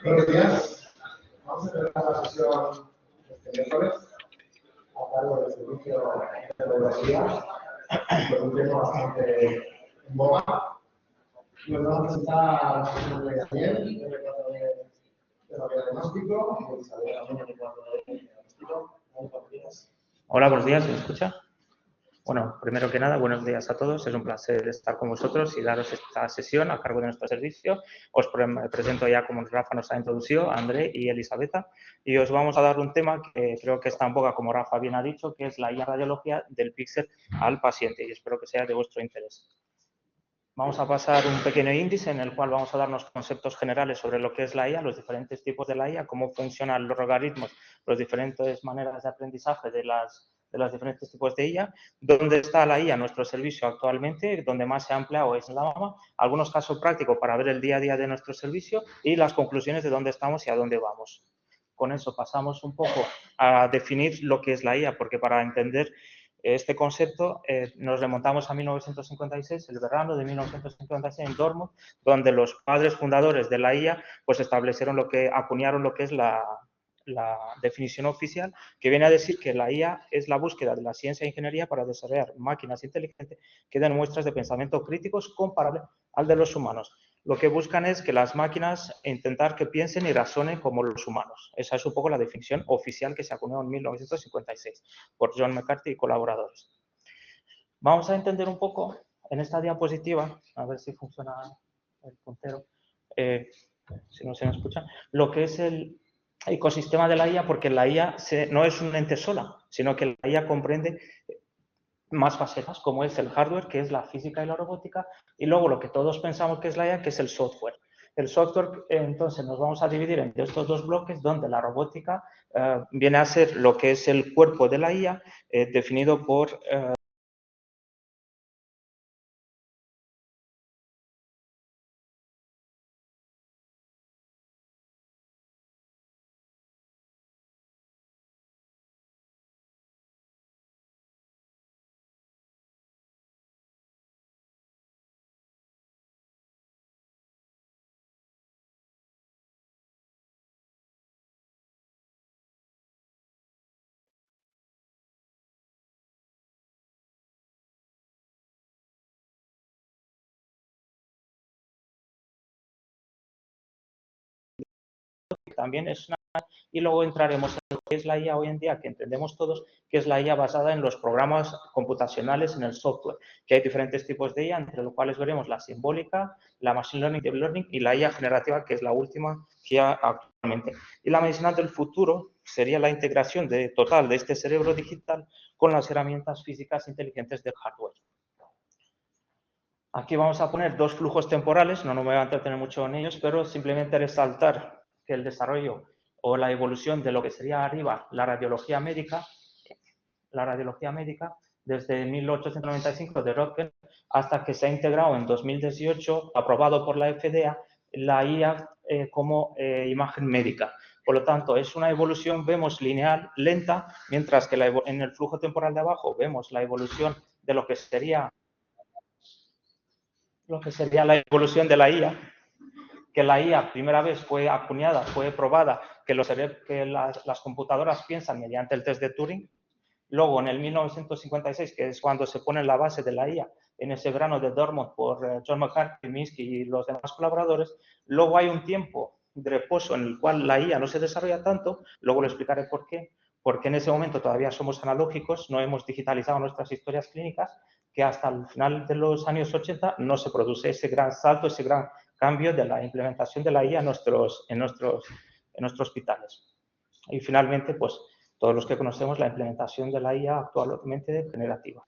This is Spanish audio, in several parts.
Buenos días. Vamos a empezar la sesión este miércoles a cargo del servicio de radiología, con un tema bastante en boga. Y nos vamos a presentar Daniel, de la diagnóstico, y Isabel también de diagnóstico. Hola, buenos días, ¿se me escucha? Bueno, primero que nada, buenos días a todos. Es un placer estar con vosotros y daros esta sesión a cargo de nuestro servicio. Os presento ya, como Rafa nos ha introducido, a André y Elisabetta, y os vamos a dar un tema que creo que está en boga, como Rafa bien ha dicho, que es la IA radiología del píxel al paciente, y espero que sea de vuestro interés. Vamos a pasar un pequeño índice en el cual vamos a darnos conceptos generales sobre lo que es la IA, los diferentes tipos de la IA, cómo funcionan los logaritmos, las diferentes maneras de aprendizaje de los diferentes tipos de IA, dónde está la IA en nuestro servicio actualmente, donde más se ha empleado es en la mama, algunos casos prácticos para ver el día a día de nuestro servicio y las conclusiones de dónde estamos y a dónde vamos. Con eso pasamos un poco a definir lo que es la IA, porque para entender este concepto nos remontamos a 1956, el verano de 1956 en Dortmund, donde los padres fundadores de la IA pues establecieron acuñaron lo que es la definición oficial, que viene a decir que la IA es la búsqueda de la ciencia e ingeniería para desarrollar máquinas inteligentes que den muestras de pensamiento críticos comparables al de los humanos. Lo que buscan es que las máquinas intentar que piensen y razonen como los humanos. Esa es un poco la definición oficial que se acuñó en 1956 por John McCarthy y colaboradores. Vamos a entender un poco en esta diapositiva, a ver si funciona el puntero, si no se me escucha, lo que es el ecosistema de la IA, porque la IA no es un ente sola, sino que la IA comprende más facetas, como es el hardware, que es la física y la robótica, y luego lo que todos pensamos que es la IA, que es el software. El software, entonces, nos vamos a dividir entre estos dos bloques, donde la robótica viene a ser lo que es el cuerpo de la IA, definido por también es una, y luego entraremos en lo que es la IA hoy en día, que entendemos todos, que es la IA basada en los programas computacionales, en el software, que hay diferentes tipos de IA, entre los cuales veremos la simbólica, la machine learning, deep learning y la IA generativa, que es la última que hay actualmente. Y la medicina del futuro sería la integración total de este cerebro digital con las herramientas físicas inteligentes del hardware. Aquí vamos a poner dos flujos temporales, no me voy a entretener mucho en ellos, pero simplemente resaltar que el desarrollo o la evolución de lo que sería arriba la radiología médica desde 1895 de Röntgen hasta que se ha integrado en 2018, aprobado por la FDA, la IA como imagen médica. Por lo tanto, es una evolución, vemos, lineal, lenta, mientras que en el flujo temporal de abajo vemos la evolución de lo que sería la evolución de la IA, que la IA primera vez fue acuñada, fue probada, que las computadoras piensan mediante el test de Turing. Luego, en el 1956, que es cuando se pone la base de la IA, en ese verano de Dortmund por John McCarthy, Minsky y los demás colaboradores. Luego hay un tiempo de reposo en el cual la IA no se desarrolla tanto, luego lo explicaré por qué, porque en ese momento todavía somos analógicos, no hemos digitalizado nuestras historias clínicas, que hasta el final de los años 80 no se produce ese gran salto, ese gran cambio de la implementación de la IA en nuestros hospitales. Y finalmente, pues, todos los que conocemos la implementación de la IA actualmente generativa.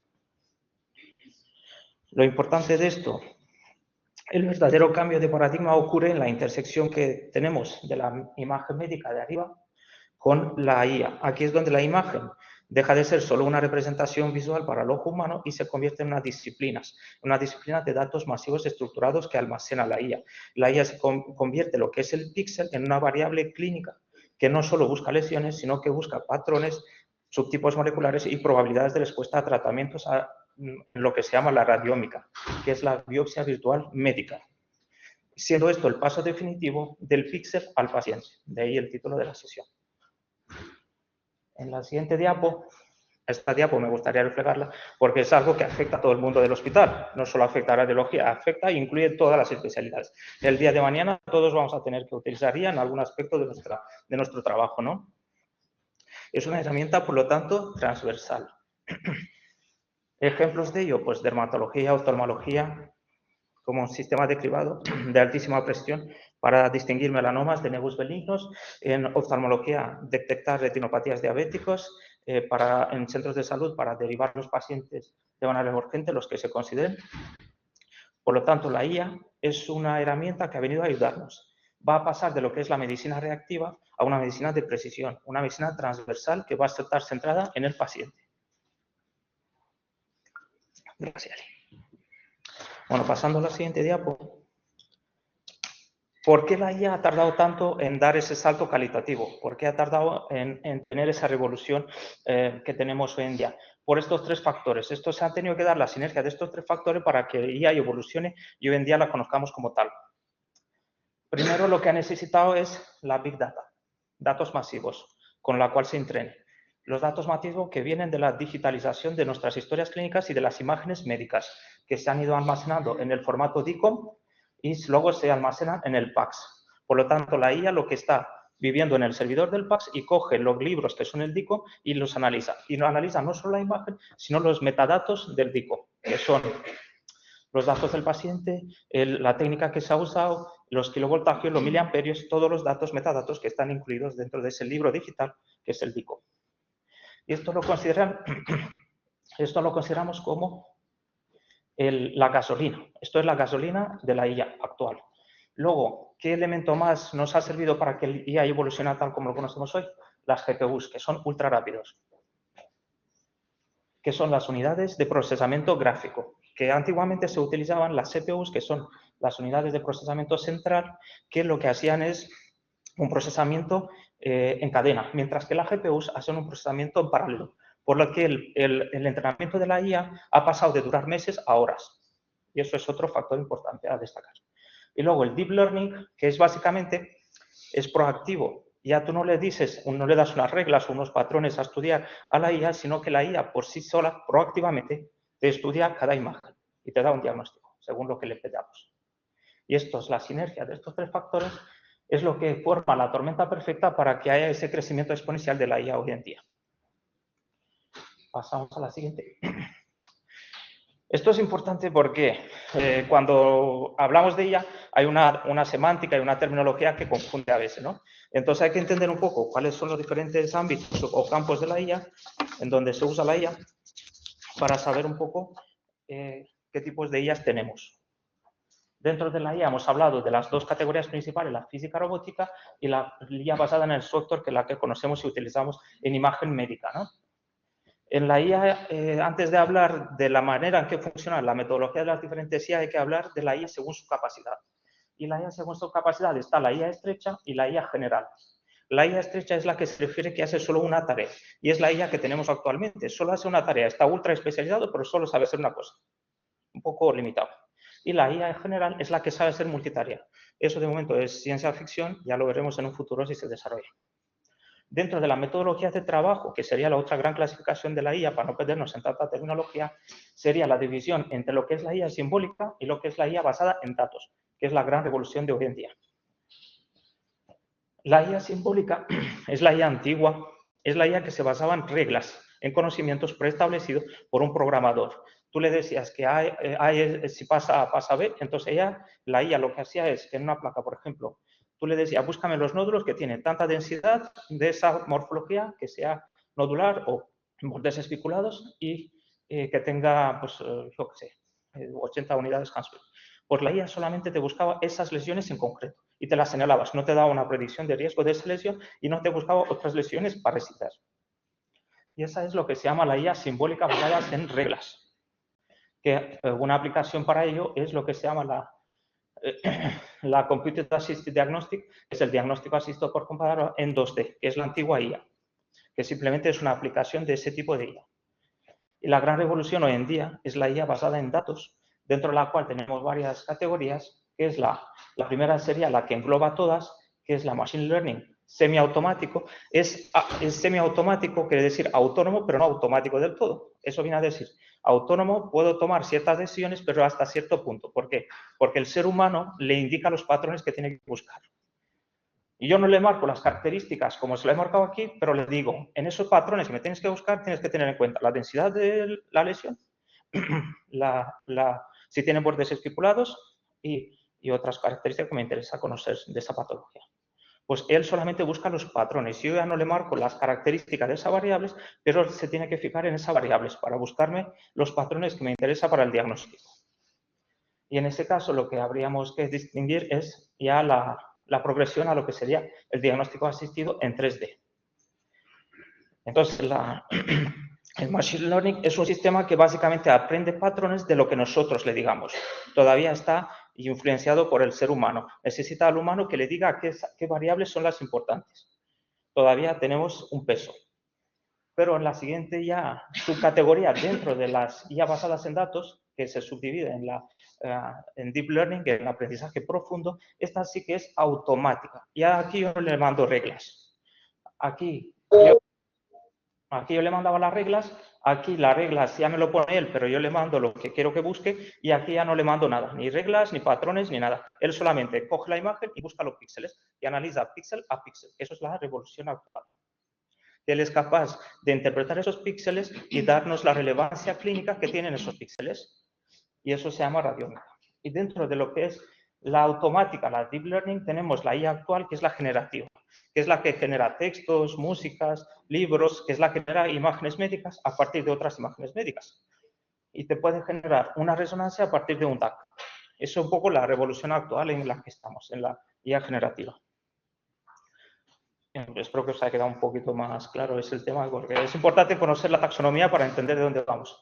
Lo importante de esto, el verdadero cambio de paradigma ocurre en la intersección que tenemos de la imagen médica de arriba con la IA. Aquí es donde la imagen deja de ser solo una representación visual para el ojo humano y se convierte en una disciplina de datos masivos estructurados que almacena la IA. La IA se convierte lo que es el píxel en una variable clínica que no solo busca lesiones, sino que busca patrones, subtipos moleculares y probabilidades de respuesta a tratamientos en lo que se llama la radiómica, que es la biopsia virtual médica. siendo esto el paso definitivo del píxel al paciente. De ahí el título de la sesión. En la siguiente diapo, esta diapo me gustaría reflejarla porque es algo que afecta a todo el mundo del hospital. No solo afecta a radiología, afecta e incluye todas las especialidades. El día de mañana todos vamos a tener que utilizar IA en algún aspecto de nuestro trabajo, ¿no? Es una herramienta, por lo tanto, transversal. Ejemplos de ello, pues dermatología, oftalmología, como un sistema de cribado de altísima presión para distinguir melanomas de nebus benignos, en oftalmología detectar retinopatías diabéticos, en centros de salud para derivar los pacientes de manera urgente, los que se consideren. Por lo tanto, la IA es una herramienta que ha venido a ayudarnos. Va a pasar de lo que es la medicina reactiva a una medicina de precisión, una medicina transversal que va a estar centrada en el paciente. Gracias. Bueno, pasando a la siguiente diapo. ¿Por qué la IA ha tardado tanto en dar ese salto calitativo? ¿Por qué ha tardado en tener esa revolución que tenemos hoy en día? Por estos tres factores. Esto se ha tenido que dar la sinergia de estos tres factores para que IA evolucione y hoy en día la conozcamos como tal. Primero, lo que ha necesitado es la Big Data, datos masivos, con la cual se entrene. Los datos masivos que vienen de la digitalización de nuestras historias clínicas y de las imágenes médicas, que se han ido almacenando en el formato DICOM y luego se almacenan en el PACS. Por lo tanto, la IA lo que está viviendo en el servidor del PACS y coge los libros que son el DICOM y los analiza. Y no analiza no solo la imagen, sino los metadatos del DICOM, que son los datos del paciente, la técnica que se ha usado, los kilovoltajes, los miliamperios, todos los datos, metadatos que están incluidos dentro de ese libro digital que es el DICOM. Y esto lo consideramos como la gasolina. Esto es la gasolina de la IA actual. Luego, ¿qué elemento más nos ha servido para que el IA evolucione tal como lo conocemos hoy? Las GPUs, que son ultra rápidos, que son las unidades de procesamiento gráfico, que antiguamente se utilizaban las CPUs, que son las unidades de procesamiento central, que lo que hacían es un procesamiento en cadena, mientras que las GPUs hacen un procesamiento en paralelo, por lo que el entrenamiento de la IA ha pasado de durar meses a horas. Y eso es otro factor importante a destacar. Y luego el Deep Learning, que es básicamente, es proactivo. Ya tú no le das unas reglas o unos patrones a estudiar a la IA, sino que la IA por sí sola, proactivamente, te estudia cada imagen y te da un diagnóstico, según lo que le pedamos. Y esto es la sinergia de estos tres factores, es lo que forma la tormenta perfecta para que haya ese crecimiento exponencial de la IA hoy en día. Pasamos a la siguiente. Esto es importante porque cuando hablamos de IA hay una semántica y una terminología que confunde a veces, ¿no? Entonces hay que entender un poco cuáles son los diferentes ámbitos o campos de la IA en donde se usa la IA para saber un poco qué tipos de IAs tenemos. Dentro de la IA hemos hablado de las dos categorías principales, la física robótica y la IA basada en el software, que es la que conocemos y utilizamos en imagen médica, ¿no? En la IA, antes de hablar de la manera en que funciona la metodología de las diferentes IA, hay que hablar de la IA según su capacidad. Y la IA según su capacidad está la IA estrecha y la IA general. La IA estrecha es la que se refiere que hace solo una tarea y es la IA que tenemos actualmente. Solo hace una tarea, está ultra especializado, pero solo sabe hacer una cosa. Un poco limitado. Y la IA general es la que sabe ser multitarea. Eso de momento es ciencia ficción, ya lo veremos en un futuro si se desarrolla. Dentro de la metodología de trabajo, que sería la otra gran clasificación de la IA, para no perdernos en tanta tecnología, sería la división entre lo que es la IA simbólica y lo que es la IA basada en datos, que es la gran revolución de hoy en día. La IA simbólica es la IA antigua, es la IA que se basaba en reglas, en conocimientos preestablecidos por un programador. Tú le decías que si pasa A, pasa B, entonces la IA lo que hacía es que en una placa, por ejemplo, tú le decías, búscame los nódulos que tienen tanta densidad de esa morfología, que sea nodular o bordes espiculados y que tenga, pues, yo qué sé, 80 unidades Hansfield. Pues la IA solamente te buscaba esas lesiones en concreto y te las señalabas. No te daba una predicción de riesgo de esa lesión y no te buscaba otras lesiones parecidas. Y esa es lo que se llama la IA simbólica basada en reglas. Que una aplicación para ello es lo que se llama la Computer Assisted Diagnostic, que es el diagnóstico asistido por computadora en 2D, que es la antigua IA, que simplemente es una aplicación de ese tipo de IA. Y la gran revolución hoy en día es la IA basada en datos, dentro de la cual tenemos varias categorías, que es la primera sería la que engloba todas, que es la Machine Learning semiautomático. Es semiautomático, quiere decir autónomo, pero no automático del todo. Eso viene a decir, autónomo, puedo tomar ciertas decisiones, pero hasta cierto punto. ¿Por qué? Porque el ser humano le indica los patrones que tiene que buscar. Y yo no le marco las características como se lo he marcado aquí, pero le digo, en esos patrones que me tienes que buscar, tienes que tener en cuenta la densidad de la lesión, si tiene bordes estipulados y otras características que me interesa conocer de esa patología. Pues él solamente busca los patrones. Yo ya no le marco las características de esas variables, pero se tiene que fijar en esas variables para buscarme los patrones que me interesa para el diagnóstico. Y en ese caso lo que habríamos que distinguir es ya la progresión a lo que sería el diagnóstico asistido en 3D. Entonces, el Machine Learning es un sistema que básicamente aprende patrones de lo que nosotros le digamos. Todavía está influenciado por el ser humano. Necesita al humano que le diga qué variables son las importantes. Todavía tenemos un peso. Pero en la siguiente ya subcategoría dentro de las IA basadas en datos, que se subdivide en Deep Learning, en el aprendizaje profundo, esta sí que es automática. Y aquí yo le mando reglas. Aquí yo le mandaba las reglas, aquí las reglas ya me lo pone él, pero yo le mando lo que quiero que busque y aquí ya no le mando nada, ni reglas, ni patrones, ni nada. Él solamente coge la imagen y busca los píxeles y analiza píxel a píxel. Eso es la revolución actual. Él es capaz de interpretar esos píxeles y darnos la relevancia clínica que tienen esos píxeles. Y eso se llama radiómica. Y dentro de lo que es la automática, la Deep Learning, tenemos la IA actual, que es la generativa, que es la que genera textos, músicas, libros, que es la que genera imágenes médicas a partir de otras imágenes médicas. Y te puede generar una resonancia a partir de un DAC. Eso es un poco la revolución actual en la que estamos, en la IA generativa. Espero que os haya quedado un poquito más claro ese tema, porque es importante conocer la taxonomía para entender de dónde vamos.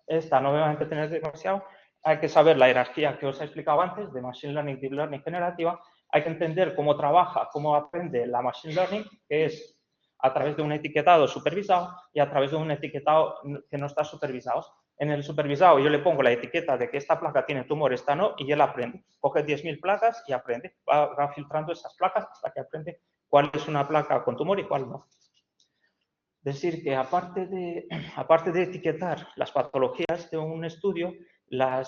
Esta no me va a entretener demasiado. Hay que saber la jerarquía que os he explicado antes de Machine Learning, Deep Learning generativa. Hay que entender cómo trabaja, cómo aprende la Machine Learning, que es a través de un etiquetado supervisado y a través de un etiquetado que no está supervisado. En el supervisado yo le pongo la etiqueta de que esta placa tiene tumor, esta no, y él aprende. Coge 10.000 placas y aprende. Va filtrando esas placas hasta que aprende cuál es una placa con tumor y cuál no. Decir que aparte de etiquetar las patologías de un estudio, la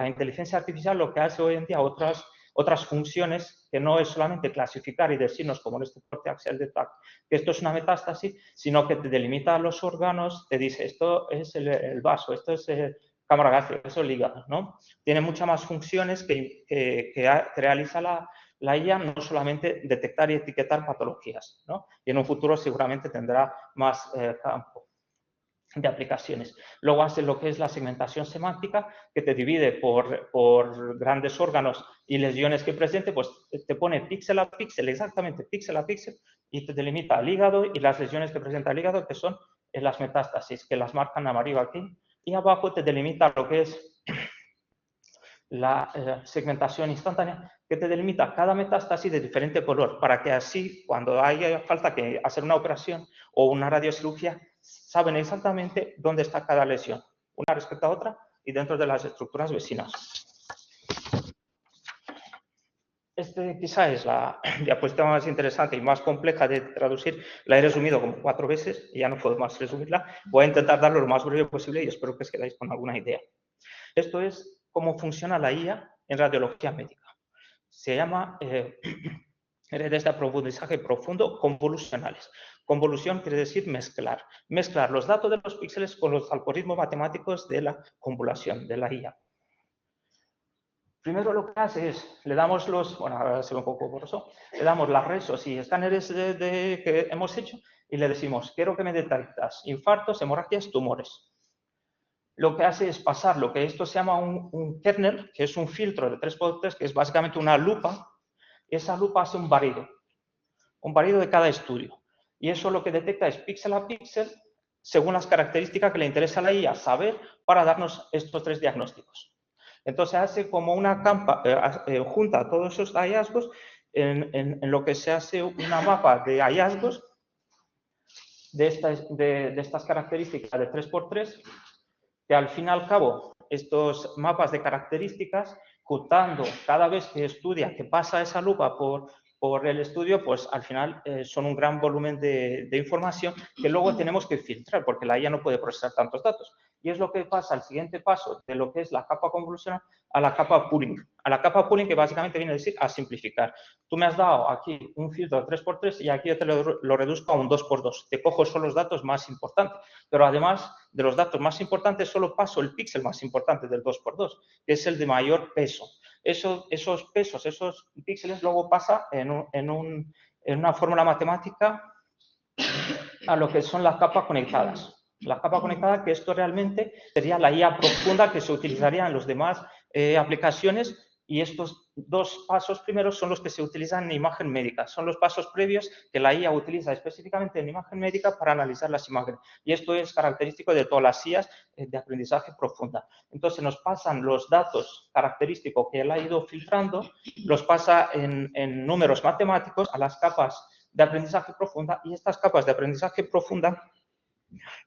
inteligencia artificial lo que hace hoy en día otras funciones que no es solamente clasificar y decirnos, como en este corte axial de TAC, que esto es una metástasis, sino que te delimita los órganos, te dice esto es el vaso, esto es cámara gástrica, eso es el hígado, ¿no? Tiene muchas más funciones que realiza la IA, no solamente detectar y etiquetar patologías, ¿no? Y en un futuro seguramente tendrá más campo de aplicaciones. Luego hace lo que es la segmentación semántica, que te divide por grandes órganos y lesiones que presente, pues te pone píxel a píxel, exactamente píxel a píxel, y te delimita el hígado y las lesiones que presenta el hígado, que son las metástasis, que las marcan amarillo aquí, y abajo te delimita lo que es la segmentación instantánea, que te delimita cada metástasis de diferente color, para que así, cuando haya falta que hacer una operación o una radiocirugía, saben exactamente dónde está cada lesión, una respecto a otra y dentro de las estructuras vecinas. Quizá es la diapositiva más interesante y más compleja de traducir. La he resumido como 4 veces y ya no puedo más resumirla. Voy a intentar darlo lo más breve posible y espero que os quedáis con alguna idea. Esto es cómo funciona la IA en radiología médica. Se llama redes de aprendizaje profundo convolucionales. Convolución quiere decir mezclar. Mezclar los datos de los píxeles con los algoritmos matemáticos de la convolución, de la IA. Primero lo que hace es, le damos ahora se ve un poco borroso, le damos las rezos y escáneres que hemos hecho y le decimos, quiero que me detectas infartos, hemorragias, tumores. Lo que hace es pasar lo que esto se llama un kernel, que es un filtro de 3x3, que es básicamente una lupa. Esa lupa hace un barrido de cada estudio. Y eso lo que detecta es píxel a píxel, según las características que le interesa a la IA saber para darnos estos 3 diagnósticos. Entonces hace como una campa, junta todos esos hallazgos en lo que se hace una mapa de hallazgos de estas características de 3x3, que al fin y al cabo estos mapas de características contando cada vez que estudia, que pasa esa lupa por el estudio, pues al final son un gran volumen de información que luego tenemos que filtrar, porque la IA no puede procesar tantos datos. Y es lo que pasa al siguiente paso de lo que es la capa convolucional a la capa pooling. A la capa pooling, que básicamente viene a decir a simplificar. Tú me has dado aquí un filtro 3x3 y aquí yo te lo reduzco a un 2x2. Te cojo solo los datos más importantes. Pero además de los datos más importantes, solo paso el píxel más importante del 2x2, que es el de mayor peso. Esos pesos, esos píxeles, luego pasa en una fórmula matemática a lo que son las capas conectadas. La capa conectada, que esto realmente sería la IA profunda que se utilizaría en las demás aplicaciones, y estos dos pasos primeros son los que se utilizan en imagen médica. Son los pasos previos que la IA utiliza específicamente en imagen médica para analizar las imágenes. Y esto es característico de todas las IAs de aprendizaje profunda. Entonces, nos pasan los datos característicos que él ha ido filtrando, los pasa en números matemáticos a las capas de aprendizaje profunda, y estas capas de aprendizaje profunda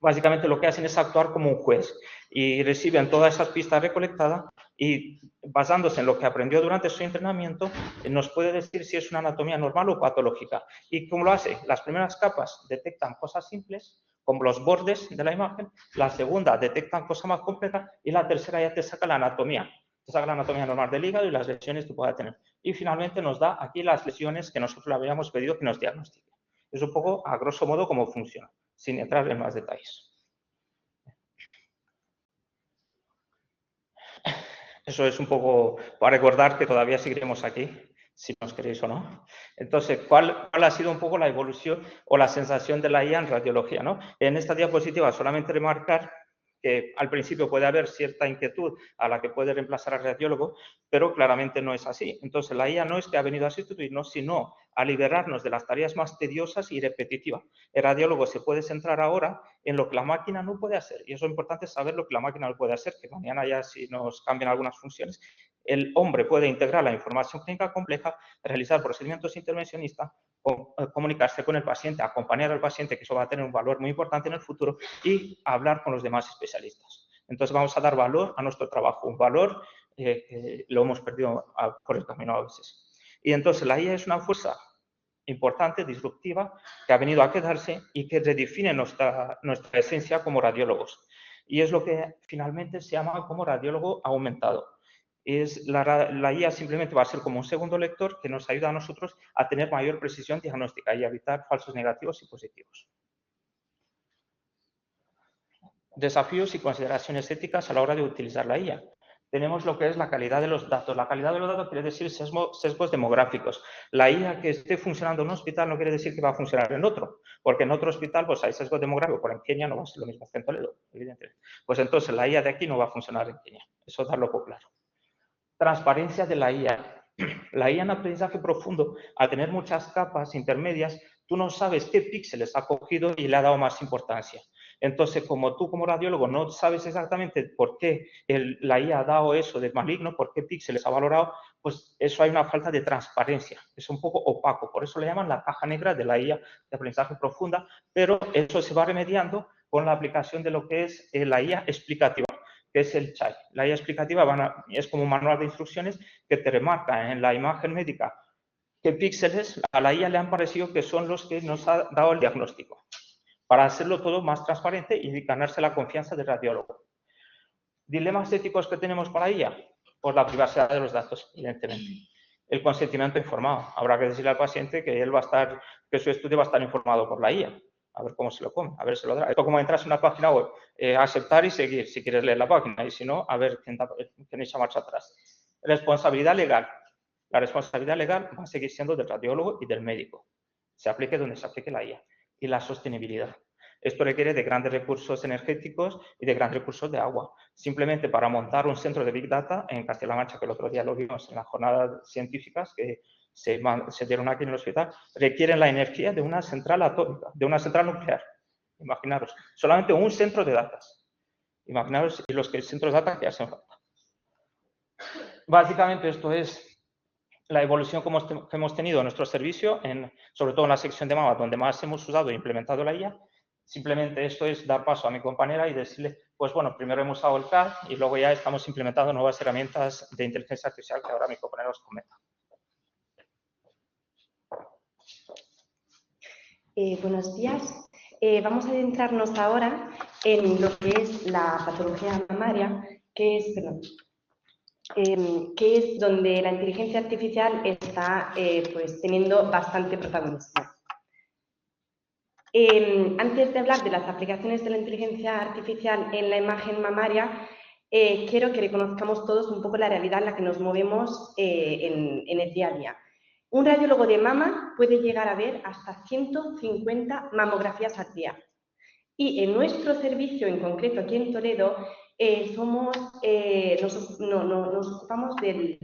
básicamente lo que hacen es actuar como un juez y reciben todas esas pistas recolectadas y, basándose en lo que aprendió durante su entrenamiento, nos puede decir si es una anatomía normal o patológica. ¿Y cómo lo hace? Las primeras capas detectan cosas simples, como los bordes de la imagen; la segunda detectan cosas más complejas; y la tercera ya te saca la anatomía. Te saca la anatomía normal del hígado y las lesiones que pueda tener. Y finalmente nos da aquí las lesiones que nosotros le habíamos pedido que nos diagnostique. Es un poco, a grosso modo, cómo funciona, sin entrar en más detalles. Eso es un poco para recordar que todavía seguiremos aquí, si nos queréis o no. Entonces, ¿cuál ha sido un poco la evolución o la sensación de la IA en radiología, ¿no? En esta diapositiva solamente remarcar que al principio puede haber cierta inquietud a la que puede reemplazar al radiólogo, pero claramente no es así. Entonces, la IA no es que ha venido a sustituirnos, sino a liberarnos de las tareas más tediosas y repetitivas. El radiólogo se puede centrar ahora en lo que la máquina no puede hacer, y eso es importante saber lo que la máquina no puede hacer, que mañana ya, si nos cambian algunas funciones, el hombre puede integrar la información clínica compleja, realizar procedimientos intervencionistas, comunicarse con el paciente, acompañar al paciente, que eso va a tener un valor muy importante en el futuro, y hablar con los demás especialistas. Entonces vamos a dar valor a nuestro trabajo, un valor que lo hemos perdido por el camino a veces. Y entonces la IA es una fuerza importante, disruptiva, que ha venido a quedarse y que redefine nuestra esencia como radiólogos. Y es lo que finalmente se llama como radiólogo aumentado. La IA simplemente va a ser como un segundo lector que nos ayuda a nosotros a tener mayor precisión diagnóstica y a evitar falsos negativos y positivos. Desafíos y consideraciones éticas a la hora de utilizar la IA. Tenemos lo que es la calidad de los datos. La calidad de los datos quiere decir sesgos demográficos. La IA que esté funcionando en un hospital no quiere decir que va a funcionar en otro, porque en otro hospital pues hay sesgos demográficos, pero en Kenia no va a ser lo mismo que en Toledo, evidentemente. Pues entonces la IA de aquí no va a funcionar en Kenia. Eso darlo por claro. Transparencia de la IA. La IA en aprendizaje profundo, al tener muchas capas intermedias, tú no sabes qué píxeles ha cogido y le ha dado más importancia. Entonces, como tú como radiólogo no sabes exactamente por qué la IA ha dado eso de maligno, por qué píxeles ha valorado, pues eso hay una falta de transparencia. Es un poco opaco. Por eso le llaman la caja negra de la IA de aprendizaje profunda, pero eso se va remediando con la aplicación de lo que es la IA explicativa, que es el CHAI. La IA explicativa es como un manual de instrucciones que te remarca en la imagen médica qué píxeles a la IA le han parecido que son los que nos ha dado el diagnóstico, para hacerlo todo más transparente y ganarse la confianza del radiólogo. Dilemas éticos que tenemos con la IA, por la privacidad de los datos, evidentemente. El consentimiento informado. Habrá que decirle al paciente que que su estudio va a estar informado por la IA. A ver cómo se lo come, a ver si lo dará. Esto como entras en una página web, aceptar y seguir, si quieres leer la página, y si no, a ver quién echa marcha atrás. Responsabilidad legal. La responsabilidad legal va a seguir siendo del radiólogo y del médico. Se aplique donde se aplique la IA. Y la sostenibilidad. Esto requiere de grandes recursos energéticos y de grandes recursos de agua. Simplemente para montar un centro de Big Data en Castilla-La Mancha, que el otro día lo vimos en las jornadas científicas que se dieron aquí en el hospital, requieren la energía de una central atómica, de una central nuclear. Imaginaros, solamente un centro de datos. Imaginaros los centros de datos que hacen falta. Básicamente esto es la evolución que hemos tenido en nuestro servicio, sobre todo en la sección de mama, donde más hemos usado e implementado la IA. Simplemente esto es dar paso a mi compañera y decirle pues bueno, primero hemos usado el CAD y luego ya estamos implementando nuevas herramientas de inteligencia artificial que ahora mi compañero os comenta. Buenos días. Vamos a adentrarnos ahora en lo que es la patología mamaria, que es donde la inteligencia artificial está pues, teniendo bastante protagonismo. Antes de hablar de las aplicaciones de la inteligencia artificial en la imagen mamaria, quiero que reconozcamos todos un poco la realidad en la que nos movemos en el día a día. Un radiólogo de mama puede llegar a ver hasta 150 mamografías al día. Y en nuestro servicio, en concreto aquí en Toledo, nos ocupamos del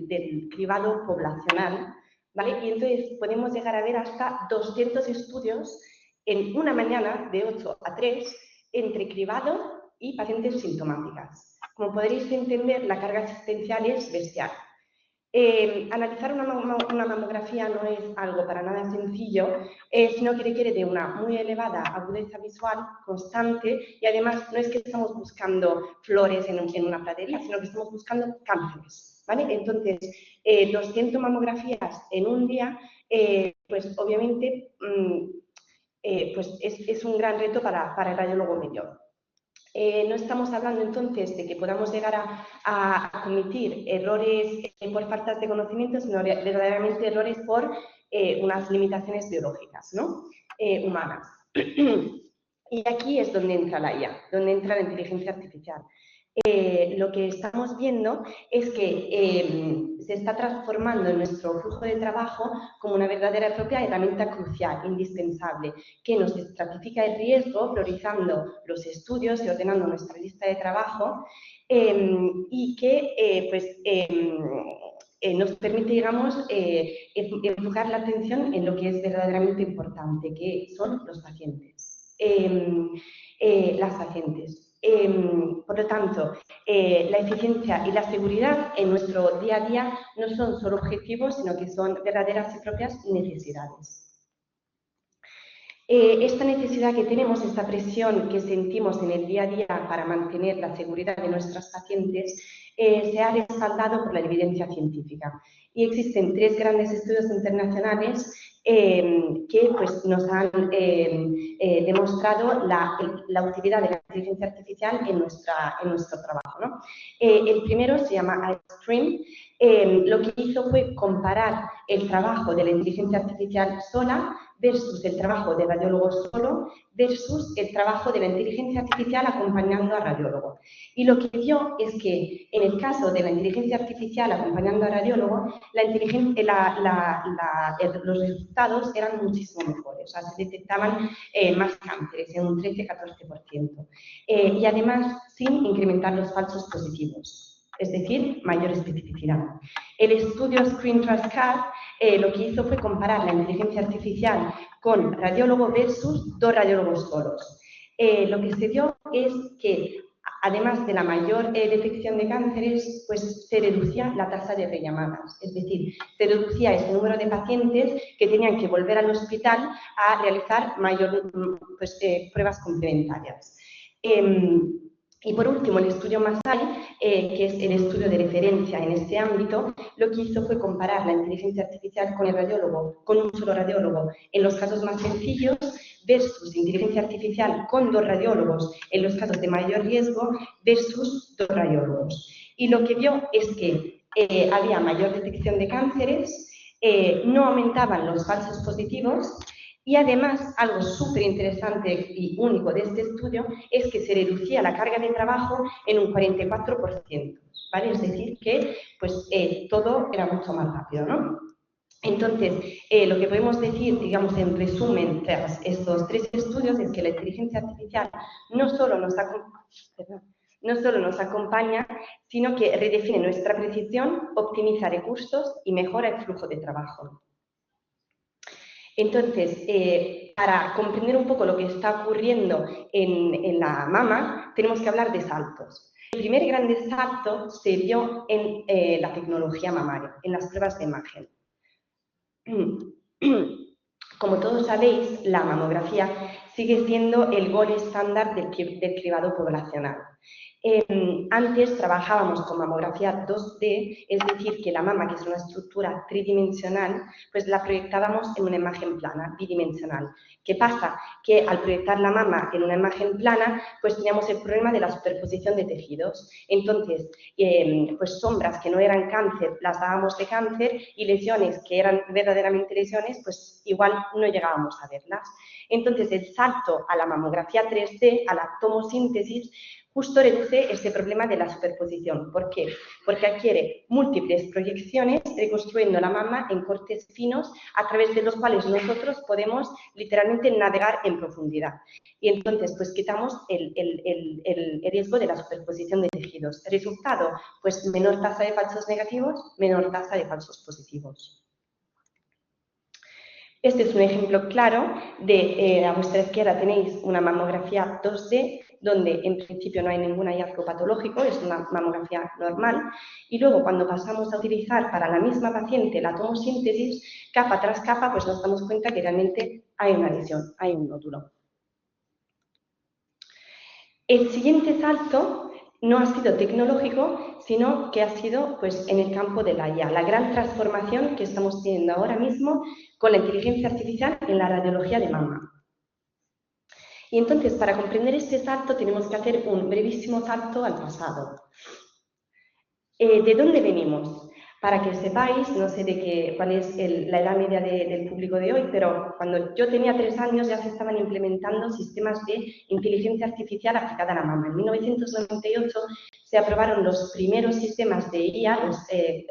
cribado poblacional, ¿vale? Y entonces podemos llegar a ver hasta 200 estudios en una mañana de 8 a 3 entre cribado y pacientes sintomáticas. Como podréis entender, la carga asistencial es bestial. Analizar una mamografía no es algo para nada sencillo, sino que requiere de una muy elevada agudeza visual constante y además no es que estamos buscando flores en una pradería, sino que estamos buscando cánceres, ¿vale? Entonces, 200 mamografías en un día, pues obviamente pues es un gran reto para el radiólogo medio. No estamos hablando entonces de que podamos llegar a cometer errores por faltas de conocimiento, sino verdaderamente errores por unas limitaciones biológicas, ¿no? Humanas. Y aquí es donde entra la IA, donde entra la inteligencia artificial. Lo que estamos viendo es que se está transformando en nuestro flujo de trabajo como una verdadera y propia herramienta crucial, indispensable, que nos estratifica el riesgo, priorizando los estudios y ordenando nuestra lista de trabajo y que nos permite, digamos, enfocar la atención en lo que es verdaderamente importante, que son los pacientes, las pacientes. Por lo tanto, la eficiencia y la seguridad en nuestro día a día no son solo objetivos, sino que son verdaderas y propias necesidades. Esta necesidad que tenemos, esta presión que sentimos en el día a día para mantener la seguridad de nuestras pacientes, se ha respaldado por la evidencia científica. Y existen 3 grandes estudios internacionales que pues, nos han demostrado la utilidad de la inteligencia artificial en nuestro trabajo, ¿no? El primero se llama iStream. Lo que hizo fue comparar el trabajo de la inteligencia artificial sola versus el trabajo de radiólogo solo versus el trabajo de la inteligencia artificial acompañando al radiólogo. Y lo que vio es que en el caso de la inteligencia artificial acompañando al radiólogo, los resultados eran muchísimo mejores, o sea, se detectaban más cánceres, en un 13-14%. Y además, sin incrementar los falsos positivos, es decir, mayor especificidad. El estudio Screen Trust Card lo que hizo fue comparar la inteligencia artificial con radiólogo versus 2 radiólogos solos. Lo que se vio es que, además de la mayor detección de cánceres, pues se reducía la tasa de rellamadas. Es decir, se reducía ese número de pacientes que tenían que volver al hospital a realizar pruebas complementarias. Y por último, el estudio MASAI, que es el estudio de referencia en este ámbito, lo que hizo fue comparar la inteligencia artificial con el radiólogo, con un solo radiólogo, en los casos más sencillos, versus inteligencia artificial con 2 radiólogos en los casos de mayor riesgo versus 2 radiólogos. Y lo que vio es que había mayor detección de cánceres, no aumentaban los falsos positivos y además, algo súper interesante y único de este estudio es que se reducía la carga de trabajo en un 44%, ¿vale? Es decir, que pues, todo era mucho más rápido, ¿no? Entonces, lo que podemos decir, digamos, en resumen, tras estos 3 estudios, es que la inteligencia artificial no solo nos acompaña, sino que redefine nuestra precisión, optimiza recursos y mejora el flujo de trabajo. Entonces, para comprender un poco lo que está ocurriendo en la mama, tenemos que hablar de saltos. El primer gran salto se vio en la tecnología mamaria, en las pruebas de imagen. Como todos sabéis, la mamografía sigue siendo el gol estándar del cribado poblacional. Antes trabajábamos con mamografía 2D, es decir, que la mama, que es una estructura tridimensional, pues la proyectábamos en una imagen plana, bidimensional. ¿Qué pasa? Que al proyectar la mama en una imagen plana, pues teníamos el problema de la superposición de tejidos. Entonces, pues sombras que no eran cáncer, las dábamos de cáncer, y lesiones que eran verdaderamente lesiones, pues igual no llegábamos a verlas. Entonces, el salto a la mamografía 3D, a la tomosíntesis, justo reduce este problema de la superposición. ¿Por qué? Porque adquiere múltiples proyecciones reconstruyendo la mama en cortes finos a través de los cuales nosotros podemos literalmente navegar en profundidad. Y entonces, pues quitamos el riesgo de la superposición de tejidos. Resultado, pues menor tasa de falsos negativos, menor tasa de falsos positivos. Este es un ejemplo claro de, a vuestra izquierda tenéis una mamografía 2D, donde en principio no hay ningún hallazgo patológico, es una mamografía normal, y luego cuando pasamos a utilizar para la misma paciente la tomosíntesis, capa tras capa, pues nos damos cuenta que realmente hay una lesión, hay un nódulo. El siguiente salto no ha sido tecnológico, sino que ha sido pues, en el campo de la IA, la gran transformación que estamos teniendo ahora mismo con la inteligencia artificial en la radiología de mama. Y entonces, para comprender este salto, tenemos que hacer un brevísimo salto al pasado. ¿De dónde venimos? Para que sepáis, no sé cuál es la edad media del público de hoy, pero cuando yo tenía 3 años ya se estaban implementando sistemas de inteligencia artificial aplicada a la mama. En 1998 se aprobaron los primeros sistemas de IA, los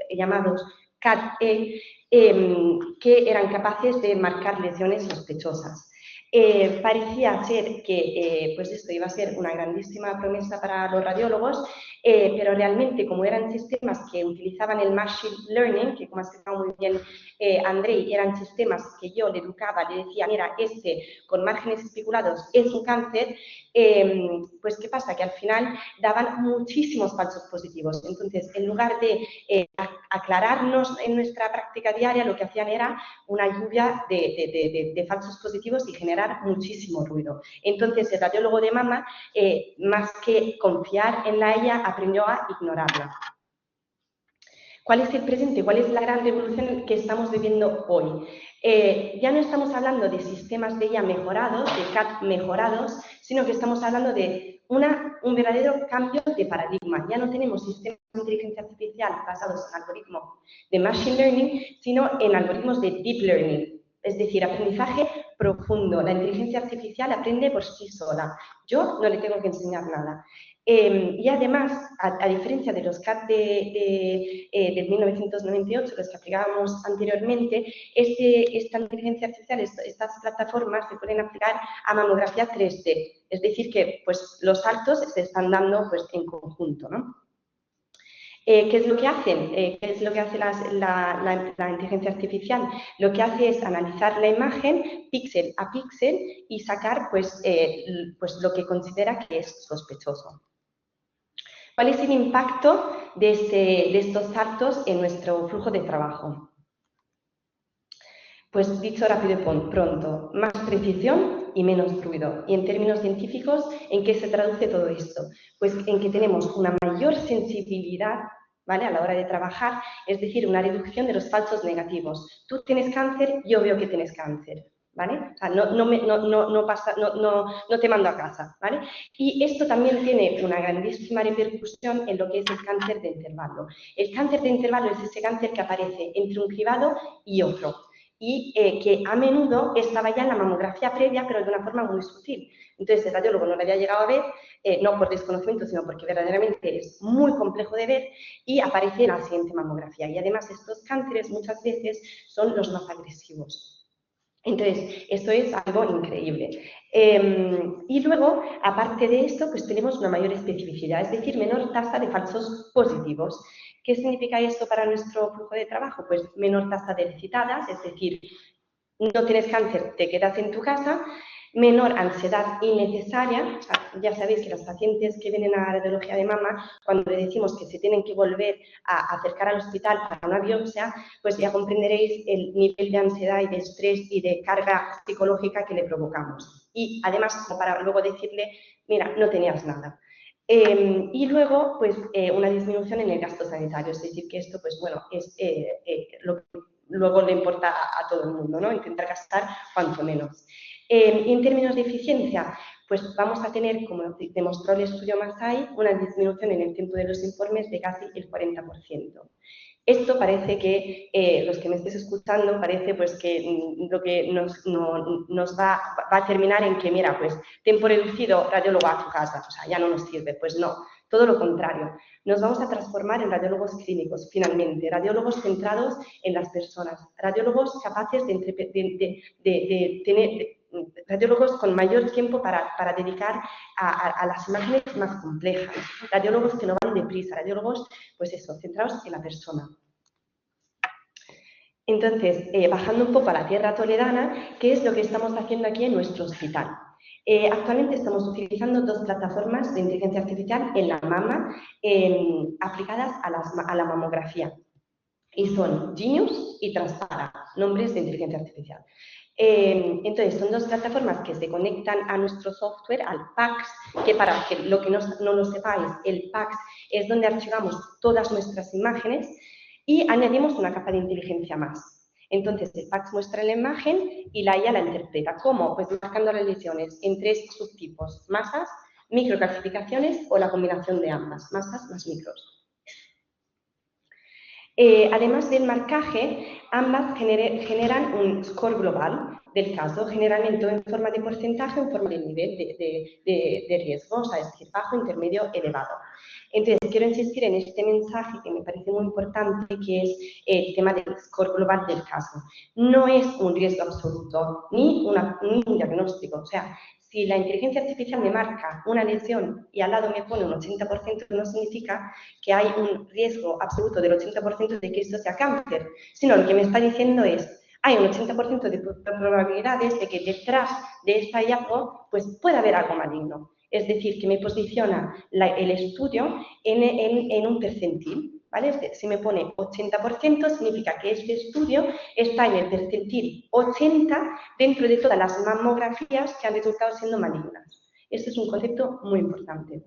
llamados CAT-E, que eran capaces de marcar lesiones sospechosas. Parecía ser que pues esto iba a ser una grandísima promesa para los radiólogos, pero realmente, como eran sistemas que utilizaban el Machine Learning, que como ha explicado muy bien Andrei, eran sistemas que yo le educaba, le decía, mira, con márgenes especulados es un cáncer, pues ¿qué pasa? Que al final daban muchísimos falsos positivos. Entonces, en lugar de aclararnos en nuestra práctica diaria, lo que hacían era una lluvia de falsos positivos y generar muchísimo ruido. Entonces, el radiólogo de mama, más que confiar en la IA, aprendió a ignorarla. ¿Cuál es el presente? ¿Cuál es la gran revolución que estamos viviendo hoy? Ya no estamos hablando de sistemas de IA mejorados, de CAT mejorados, sino que estamos hablando de un verdadero cambio de paradigma. Ya no tenemos sistemas de inteligencia artificial basados en algoritmos de Machine Learning, sino en algoritmos de Deep Learning, es decir, aprendizaje profundo. La inteligencia artificial aprende por sí sola. Yo no le tengo que enseñar nada. Y además, a diferencia de los CAT del 1998, los que aplicábamos anteriormente, esta inteligencia artificial, estas plataformas se pueden aplicar a mamografía 3D. Es decir, que pues, los saltos se están dando pues, en conjunto, ¿no? ¿Qué es lo que hacen? ¿Qué es lo que hace la inteligencia artificial? Lo que hace es analizar la imagen píxel a píxel y sacar pues lo que considera que es sospechoso. ¿Cuál es el impacto de estos saltos en nuestro flujo de trabajo? Pues dicho rápido y pronto, más precisión y menos ruido. Y en términos científicos, ¿en qué se traduce todo esto? Pues en que tenemos una mayor sensibilidad, ¿vale?, a la hora de trabajar, es decir, una reducción de los falsos negativos. Tú tienes cáncer, yo veo que tienes cáncer, ¿vale? O sea, no te mando a casa, ¿vale? Y esto también tiene una grandísima repercusión en lo que es el cáncer de intervalo. El cáncer de intervalo es ese cáncer que aparece entre un cribado y otro, y que a menudo estaba ya en la mamografía previa, pero de una forma muy sutil. Entonces, el radiólogo no lo había llegado a ver, no por desconocimiento, sino porque verdaderamente es muy complejo de ver, y aparece en la siguiente mamografía. Y además, estos cánceres muchas veces son los más agresivos. Entonces, esto es algo increíble. Y luego, aparte de esto, pues tenemos una mayor especificidad, es decir, menor tasa de falsos positivos. ¿Qué significa esto para nuestro flujo de trabajo? Pues menor tasa de recitadas, es decir, no tienes cáncer, te quedas en tu casa, menor ansiedad innecesaria. O sea, ya sabéis que las pacientes que vienen a radiología de mama, cuando le decimos que se tienen que volver a acercar al hospital para una biopsia, pues ya comprenderéis el nivel de ansiedad y de estrés y de carga psicológica que le provocamos. Y además, como para luego decirle, mira, no tenías nada. Y luego, pues, una disminución en el gasto sanitario, es decir, que esto, pues, bueno, es lo que luego le importa a todo el mundo, ¿no? Intentar gastar cuanto menos. En términos de eficiencia, pues vamos a tener, como demostró el estudio Masai, una disminución en el tiempo de los informes de casi el 40%. Esto parece que, los que me estéis escuchando, parece pues que lo que nos va a terminar en que, mira, pues tiempo reducido, radiólogo a tu casa, o sea, ya no nos sirve. Pues no, todo lo contrario. Nos vamos a transformar en radiólogos clínicos, finalmente, radiólogos centrados en las personas, radiólogos capaces de tener radiólogos con mayor tiempo para dedicar a las imágenes más complejas, radiólogos que no van deprisa, radiólogos, pues eso, centrados en la persona. Entonces, bajando un poco a la tierra toledana, ¿qué es lo que estamos haciendo aquí en nuestro hospital? Actualmente estamos utilizando dos plataformas de inteligencia artificial en la mama aplicadas a la mamografía. Y son Genius y Transpara, nombres de inteligencia artificial. Entonces, son dos plataformas que se conectan a nuestro software, al PACS, que para que lo que no lo sepáis, el PACS es donde archivamos todas nuestras imágenes y añadimos una capa de inteligencia más. Entonces, el PACS muestra la imagen y la IA la interpreta. ¿Cómo? Pues marcando las lesiones en 3 subtipos: masas, microcalcificaciones o la combinación de ambas, masas más micros. Además del marcaje, ambas generan un score global del caso, generalmente en forma de porcentaje o en forma de nivel de riesgo, o sea, es decir, bajo, intermedio, elevado. Entonces, quiero insistir en este mensaje que me parece muy importante, que es el tema del score global del caso. No es un riesgo absoluto, ni un diagnóstico. O sea, si la inteligencia artificial me marca una lesión y al lado me pone un 80%, no significa que hay un riesgo absoluto del 80% de que esto sea cáncer, sino lo que me está diciendo es, hay un 80% de probabilidades de que detrás de este hallazgo pues, pueda haber algo maligno. Es decir, que me posiciona el estudio en un percentil, ¿vale? Si me pone 80%, significa que este estudio está en el percentil 80 dentro de todas las mamografías que han resultado siendo malignas. Este es un concepto muy importante.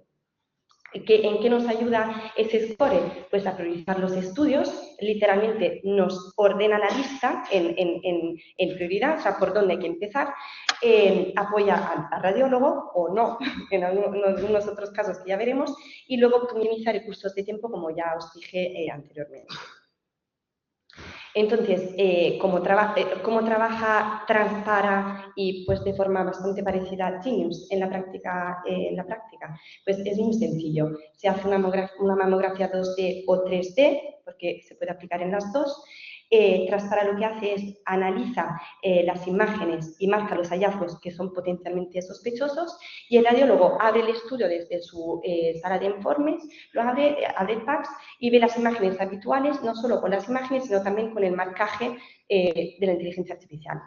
¿En qué nos ayuda ese score? Pues a priorizar los estudios, literalmente nos ordena la lista en prioridad, o sea, por dónde hay que empezar, apoya al radiólogo o no, en algunos otros casos que ya veremos, y luego optimiza recursos de tiempo, como ya os dije anteriormente. Entonces, ¿cómo trabaja Transpara y pues de forma bastante parecida a Genius en la práctica? Pues es muy sencillo. Se hace una mamografía 2D o 3D, porque se puede aplicar en las dos. Transpara lo que hace es analiza las imágenes y marca los hallazgos que son potencialmente sospechosos, y el radiólogo abre el estudio desde su sala de informes, lo abre el PACS y ve las imágenes habituales, no solo con las imágenes, sino también con el marcaje de la inteligencia artificial.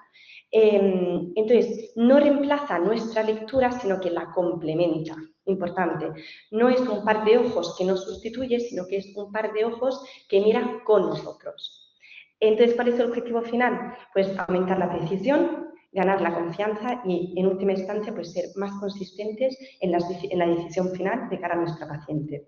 Entonces, no reemplaza nuestra lectura, sino que la complementa. Importante. No es un par de ojos que nos sustituye, sino que es un par de ojos que mira con nosotros. Entonces, ¿cuál es el objetivo final? Pues aumentar la precisión, ganar la confianza y, en última instancia, pues ser más consistentes en la decisión final de cara a nuestra paciente.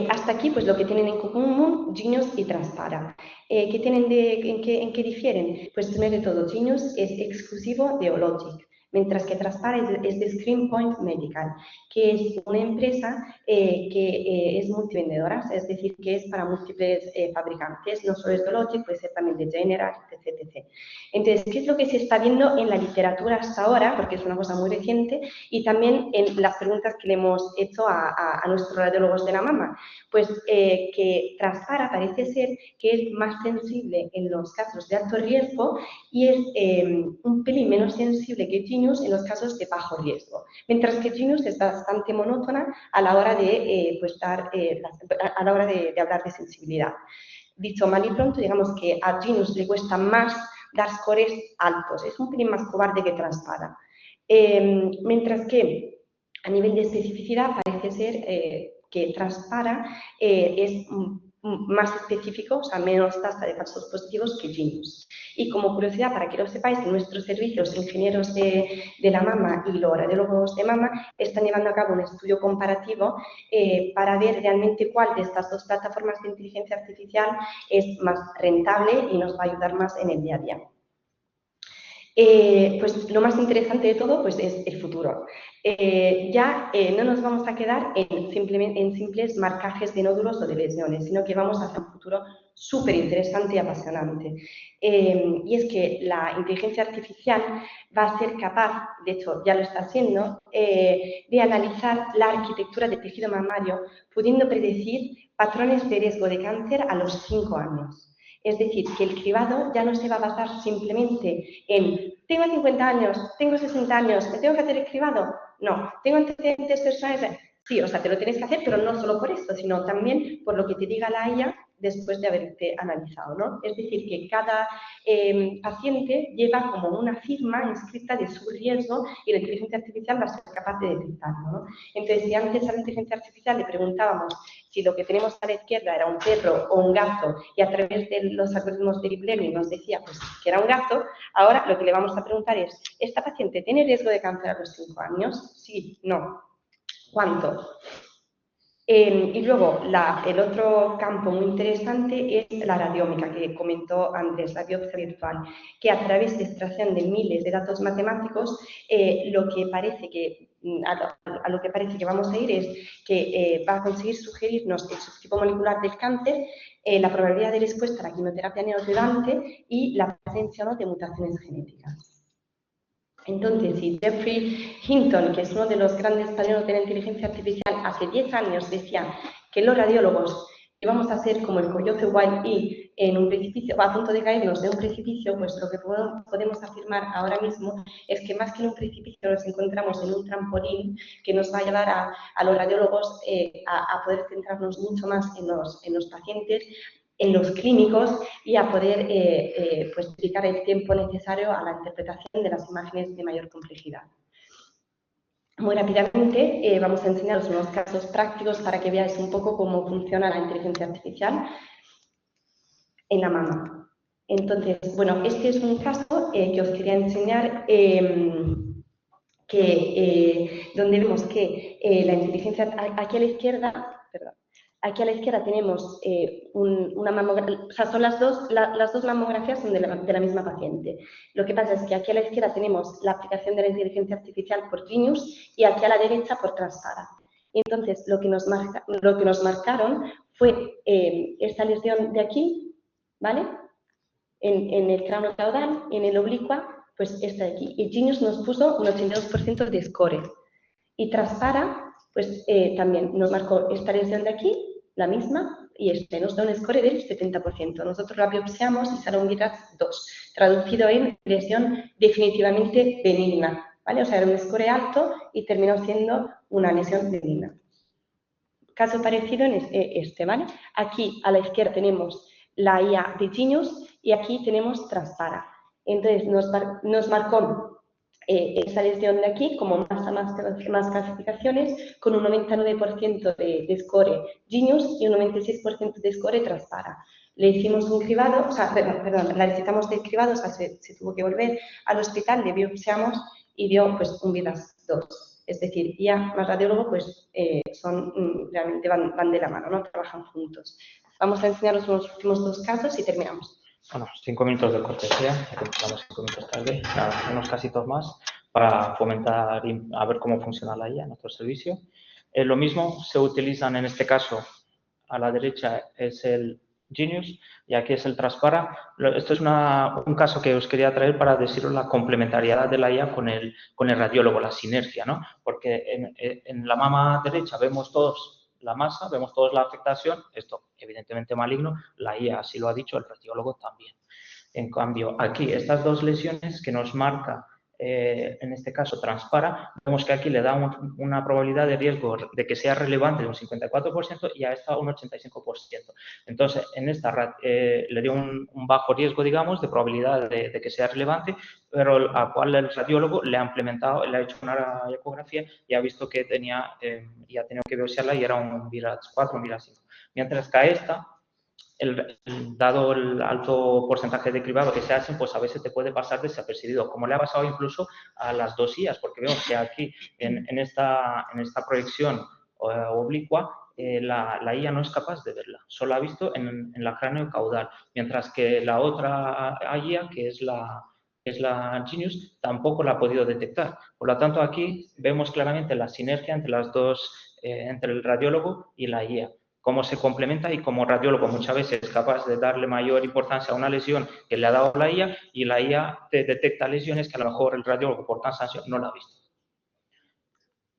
Hasta aquí, pues lo que tienen en común Genius y Transpara. ¿En qué difieren? Pues primero de todo, Genius es exclusivo de Hologic, mientras que Transpara es de ScreenPoint Medical, que es una empresa que es multivendedora, es decir, que es para múltiples fabricantes, no solo es de Hologic, puede ser también de General, etc. Entonces, ¿qué es lo que se está viendo en la literatura hasta ahora? Porque es una cosa muy reciente, y también en las preguntas que le hemos hecho a nuestros radiólogos de la mama. Pues que Transpara parece ser que es más sensible en los casos de alto riesgo y es un pelín menos sensible que Genius en los casos de bajo riesgo, mientras que Genius es bastante monótona a la hora de hablar de sensibilidad. Dicho mal y pronto, digamos que a Genius le cuesta más dar scores altos. Es un pelín más cobarde que Transpara. Mientras que a nivel de especificidad parece ser que Transpara es más específico, o sea, menos tasa de falsos positivos que Genius. Y como curiosidad, para que lo sepáis, nuestros servicios ingenieros de la mama y los radiólogos de mama están llevando a cabo un estudio comparativo para ver realmente cuál de estas dos plataformas de inteligencia artificial es más rentable y nos va a ayudar más en el día a día. Pues lo más interesante de todo pues, es el futuro. No nos vamos a quedar en simples marcajes de nódulos o de lesiones, sino que vamos hacia un futuro súper interesante y apasionante. Y es que la inteligencia artificial va a ser capaz, de hecho ya lo está haciendo, de analizar la arquitectura del tejido mamario, pudiendo predecir patrones de riesgo de cáncer a los 5 años. Es decir, que el cribado ya no se va a basar simplemente en tengo 50 años, tengo 60 años, ¿me tengo que hacer el cribado? No. ¿Tengo antecedentes personales? Sí, o sea, te lo tienes que hacer, pero no solo por eso, sino también por lo que te diga la IA después de haberte analizado, ¿no? Es decir, que cada paciente lleva como una firma inscrita de su riesgo y la inteligencia artificial va a ser capaz de detectarlo, ¿no? Entonces, si antes a la inteligencia artificial le preguntábamos si lo que tenemos a la izquierda era un perro o un gato y a través de los algoritmos de deep learning nos decía pues, que era un gato, ahora lo que le vamos a preguntar es, ¿esta paciente tiene riesgo de cáncer a los 5 años? Sí, no. ¿Cuánto? Y luego, el otro campo muy interesante es la radiómica, que comentó Andrés, la biopsia virtual, que a través de extracción de miles de datos matemáticos, a lo que parece que vamos a ir es que va a conseguir sugerirnos el subtipo molecular del cáncer, la probabilidad de respuesta a la quimioterapia neoadjuvante y la presencia o no de mutaciones genéticas. Entonces, si Jeffrey Hinton, que es uno de los grandes padrinos de la inteligencia artificial, hace 10 años decía que los radiólogos íbamos a ser como el coyote Wile-E en un precipicio, a punto de caernos de un precipicio, pues lo que podemos afirmar ahora mismo es que más que en un precipicio nos encontramos en un trampolín que nos va a llevar a los radiólogos a poder centrarnos mucho más en los pacientes, en los clínicos y a poder pues, dedicar el tiempo necesario a la interpretación de las imágenes de mayor complejidad. Muy rápidamente vamos a enseñaros unos casos prácticos para que veáis un poco cómo funciona la inteligencia artificial en la mama. Entonces, bueno, este es un caso que os quería enseñar donde vemos que la inteligencia, aquí a la izquierda, perdón, aquí a la izquierda tenemos una mamografía, o sea, son las dos mamografías son de la misma paciente. Lo que pasa es que aquí a la izquierda tenemos la aplicación de la inteligencia artificial por Genius y aquí a la derecha por Transpara. Y entonces, lo que nos marcaron fue esta lesión de aquí, ¿vale? En el cráneo caudal, en el oblicua, pues esta de aquí. Y Genius nos puso un 82% de score. Y Transpara, pues también nos marcó esta lesión de aquí, la misma, y nos da un score del 70%. Nosotros la biopsiamos y sale un VIRAS 2, traducido en lesión definitivamente benigna, ¿vale? O sea, era un score alto y terminó siendo una lesión benigna. Caso parecido en este, ¿vale? Aquí a la izquierda tenemos la IA de Genius y aquí tenemos Transpara. Entonces, nos marcó esa lesión de aquí como más clasificaciones con un 99% de score Genius y un 96% de score Transpara. Le hicimos un cribado, o sea, perdón, la necesitamos del cribado, o sea, se tuvo que volver al hospital, le biopsiamos y dio pues un VIRAS 2. Es decir, IA más radiólogo pues realmente van de la mano, ¿no? Trabajan juntos. Vamos a enseñaros los últimos dos casos y terminamos. Bueno, 5 minutos de cortesía, empezamos 5 minutos tarde, nada, unos casitos más para fomentar y a ver cómo funciona la IA en nuestro servicio. Lo mismo se utilizan en este caso, a la derecha es el Genius y aquí es el Transpara. Esto es un caso que os quería traer para deciros la complementariedad de la IA con el radiólogo, la sinergia, ¿no? Porque en la mama derecha vemos todos la masa, vemos todos la afectación, esto evidentemente maligno, la IA así lo ha dicho, el radiólogo también. En cambio, aquí estas dos lesiones que nos marca en este caso Transpara, vemos que aquí le da una probabilidad de riesgo de que sea relevante de un 54% y a esta un 85%. Entonces, en esta le dio un bajo riesgo, digamos, de probabilidad de que sea relevante, pero al cual el radiólogo le ha implementado, le ha hecho una ecografía y ha visto que tenía, y ha tenido que biopsiarla y era un VIRAS 4, un VIRAS 5. Mientras que a esta, dado el alto porcentaje de cribado que se hacen, pues a veces te puede pasar desapercibido, como le ha pasado incluso a las dos IAs, porque vemos que aquí en esta proyección oblicua la IA no es capaz de verla, solo ha visto en la cráneo caudal, mientras que la otra IA, que es la Genius, tampoco la ha podido detectar. Por lo tanto, aquí vemos claramente la sinergia entre las dos, entre el radiólogo y la IA. Cómo se complementa y como radiólogo muchas veces es capaz de darle mayor importancia a una lesión que le ha dado la IA y la IA te detecta lesiones que a lo mejor el radiólogo por cansancio no la ha visto.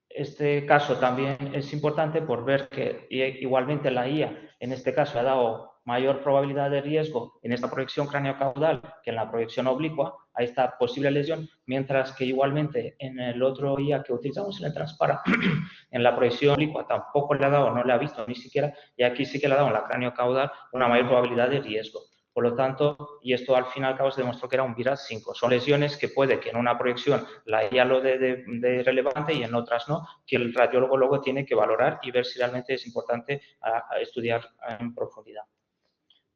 Este caso también es importante por ver que igualmente la IA en este caso ha dado mayor probabilidad de riesgo en esta proyección craneocaudal que en la proyección oblicua a esta posible lesión, mientras que igualmente en el otro IA que utilizamos en el Transpara, en la proyección oblicua tampoco le ha dado, no le ha visto ni siquiera, y aquí sí que le ha dado en la craneocaudal una mayor probabilidad de riesgo. Por lo tanto, y esto al fin y al cabo se demostró que era un VIRAS 5. Son lesiones que puede que en una proyección la IA lo dé de relevante y en otras no, que el radiólogo luego tiene que valorar y ver si realmente es importante a estudiar en profundidad.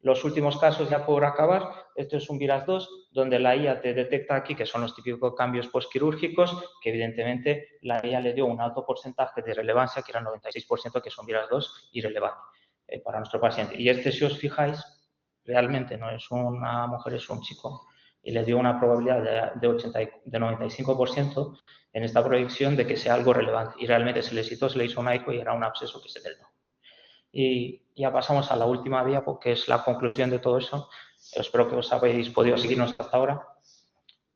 Los últimos casos, ya por acabar, esto es un VIRAS 2, donde la IA te detecta aquí que son los típicos cambios postquirúrgicos, que evidentemente la IA le dio un alto porcentaje de relevancia, que era el 96%, que son VIRAS 2 irrelevante para nuestro paciente. Y este, si os fijáis, realmente no es una mujer, es un chico, y le dio una probabilidad de 95% en esta proyección de que sea algo relevante. Y realmente se le citó, se le hizo un eco y era un absceso que se detectó. Y ya pasamos a la última diapo, que es la conclusión de todo eso. Espero que os habéis podido seguirnos hasta ahora.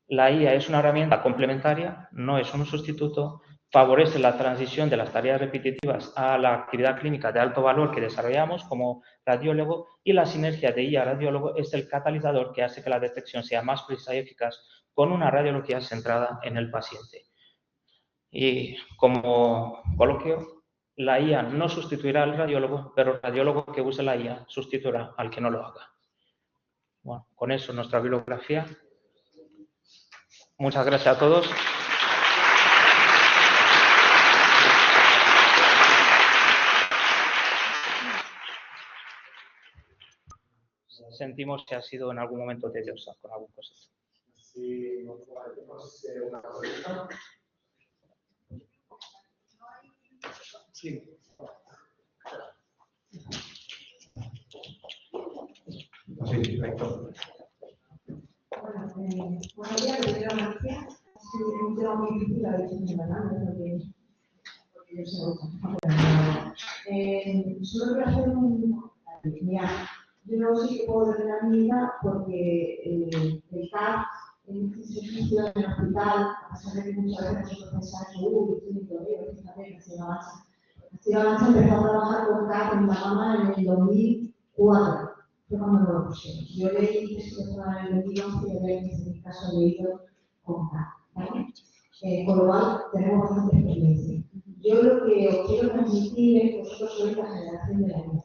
La IA es una herramienta complementaria, no es un sustituto, favorece la transición de las tareas repetitivas a la actividad clínica de alto valor que desarrollamos como radiólogo y la sinergia de IA-radiólogo es el catalizador que hace que la detección sea más precisa y eficaz con una radiología centrada en el paciente. Y como coloquio, la IA no sustituirá al radiólogo, pero el radiólogo que use la IA sustituirá al que no lo haga. Bueno, con eso nuestra bibliografía. Muchas gracias a todos. Sentimos que ha sido en algún momento tediosa con algunas cosas. Si nos compartimos una pregunta. Sí. Sí, perfecto. Buenos días, doctora García. Ha sido un tema muy difícil, lo ha dicho mi hermana, porque yo sé mucho. Solo quiero hacer mira, yo sí que puedo terminar mi vida porque el CAP en este servicio en el hospital, a pesar de que muchas veces nosotros pensamos, estoy en Toledo, fíjate, Castilla-La Mancha empezó a trabajar con CAP en la gama en el 2004. Fue cuando me lo pusieron. Yo leí que se fue en el 2011 y en este caso he leído con CAP, ¿vale? Con lo cual tenemos bastante experiencia. Yo lo que os quiero transmitir es que vosotros sois la generación de la vida.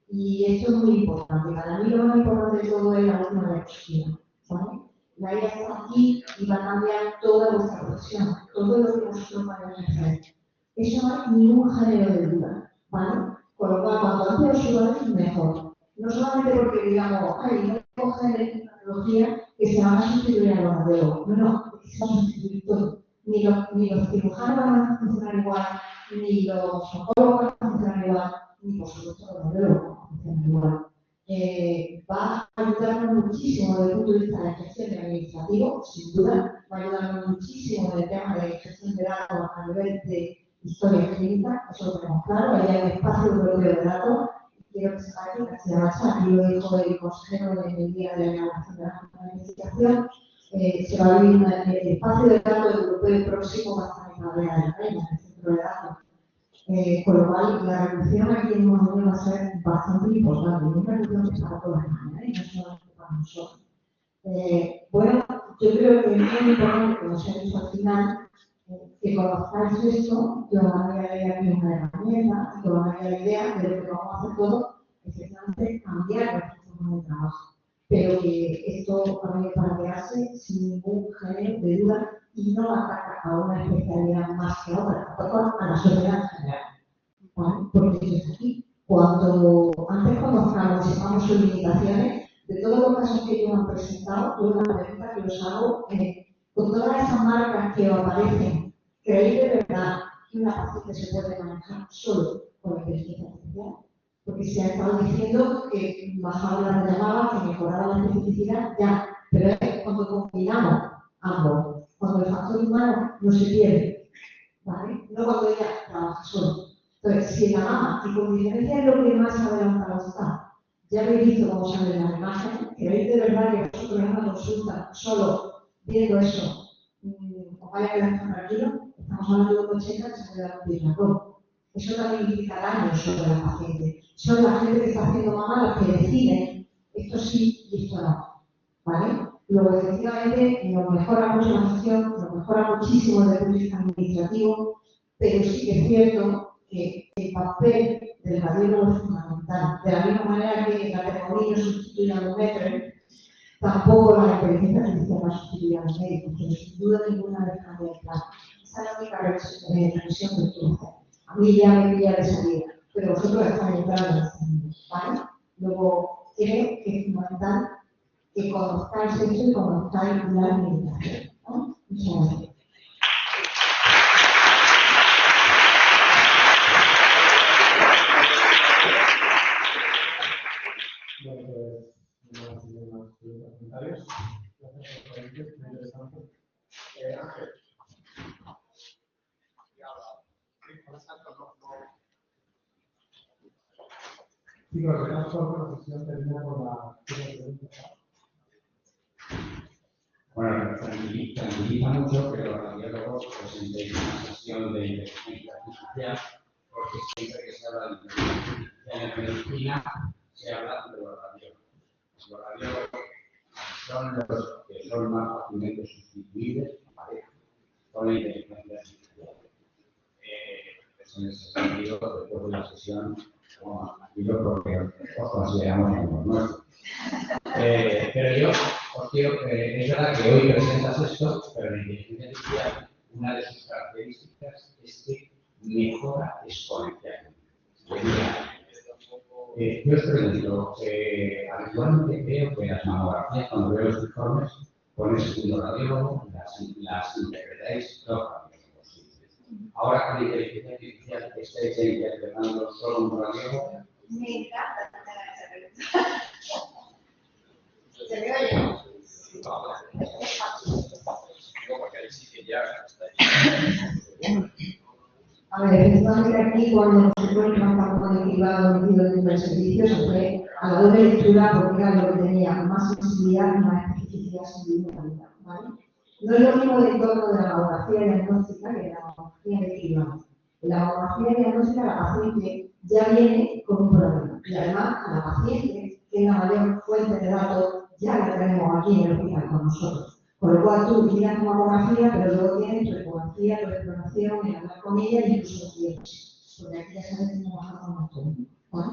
Y esto es muy importante. Para mí lo más importante de todo es la última lección, ¿vale? La IA está aquí y va a cambiar toda vuestra profesión, todo lo que vosotros vayáis a hacer. Eso no hay ningún género de duda, ¿vale? Con lo cual, cuanto antes os subáis, mejor. No solamente porque digamos, no cogen tecnología que se van a sustituir a los radiólogos. No, porque se van a sustituir todo. Ni los cirujanos van a funcionar igual, ni los oncólogos van a funcionar igual, ni por supuesto los radiólogos van a funcionar igual. Va a ayudarnos muchísimo desde el punto de vista de la gestión de administrativo, sin duda, va a ayudarnos muchísimo en el tema de gestión de datos a nivel de historia clínica, eso lo tenemos claro, hay un espacio propio de datos. Quiero que sepáis que Castilla-La Mancha, aquí lo dijo el consejero en el día de la inauguración de la investigación, se va a abrir el espacio de datos europeo próximo va a estar en la Vega de la Reina, en el centro de datos. Con lo cual, la reducción aquí en Mongolia va a ser bastante importante, una reducción que es para todas las maneras, y no solamente para nosotros. Bueno, yo creo que es muy importante, como se ha dicho al final, que conozcáis esto, que os haga la idea que es una herramienta, que os haga la idea de lo que vamos a hacer todos, efectivamente cambiar nuestra forma de trabajo. Pero que esto va para quedarse sin ningún género de duda y no ataca a una especialidad más que a otra, ataca a la sociedad en general. ¿Vale? Porque eso es aquí. Cuando antes conozcamos y sepamos sus limitaciones, de todos los casos que ellos han presentado, yo una pregunta que os hago, con todas esas marcas que os aparecen, ¿creéis de verdad que una paciente se puede manejar solo con la inteligencia artificial? Porque se ha estado diciendo que bajaba las llamadas, que mejoraba la especificidad, ya, pero es cuando combinamos ambos, cuando el factor humano no se pierde, ¿vale? No cuando ella trabaja solo. Entonces, si la mama, y con diferencia es lo que más adelantado está, ya habéis visto cómo sale la imagen, ¿creéis de verdad que vosotros en una consulta, solo viendo eso, os vaya a quedar tan tranquilo? Estamos hablando de un 80 que se queda un disracón. Eso también implica daño sobre la paciente. Son la gente que está haciendo mamá los que deciden esto sí y esto no. ¿Vale? Luego, efectivamente, nos mejora mucho la gestión, nos mejora muchísimo desde el punto de vista administrativo, pero sí que es cierto que el papel del radiólogo es fundamental. De la misma manera que la termomina sustituye a los médicos, tampoco la inteligencia artificial va a sustituir a los médicos, pero sin duda ninguna de cambia de plan. Esa es la única revisión que tú haces. A mí ya me pilla de salida, pero vosotros estáis entrando en este mundo, ¿vale? Luego, creo que es fundamental que conozcáis esto y conozcáis la limitación, ¿no? Muchas gracias. Bueno, pues no hay más comentarios. Gracias por los comentarios, muy interesante. Ángel. Sí, pero que no solo la sesión termina con la pregunta. Bueno, tranquiliza mucho que los radiólogos presentéis una sesión de inteligencia artificial, porque siempre que se habla de inteligencia artificial en medicina, se habla de los radiólogos. Los radiólogos son los que son más fácilmente sustituibles con la inteligencia artificial. En ese sentido, después de la sesión, como más tranquilo porque os consideramos amigos nuestros. Pero yo os quiero, es verdad que hoy presentas esto, pero la inteligencia artificial, una de sus características es que mejora exponencialmente. Yo os pregunto, habitualmente veo que las mamografías, cuando veo los informes, pones un radiólogo, las interpretáis dos radiólogos. Ahora con la inteligencia artificial estáis interpretando solo un radiólogo. Me encanta esa pregunta. ¿Se me oye? A ver, efectivamente aquí cuando nosotros trabajamos con el privado metido dentro del servicio, se fue a la doble lectura porque era lo que tenía más sensibilidad y más especificidad sin individualidad, ¿vale? No es lo mismo el entorno de la mamografía diagnóstica que la mamografía de cribado. En la mamografía diagnóstica la paciente ya viene con un problema y además a la paciente, que es la mayor fuente de datos, ya la tenemos aquí en el hospital con nosotros. Con lo cual tú miras tu mamografía, pero luego tienes tu ecografía, tu exploración, el hablar con ella y incluso los dientes. Porque aquí ya sabes cómo bajar con nosotros, ¿vale?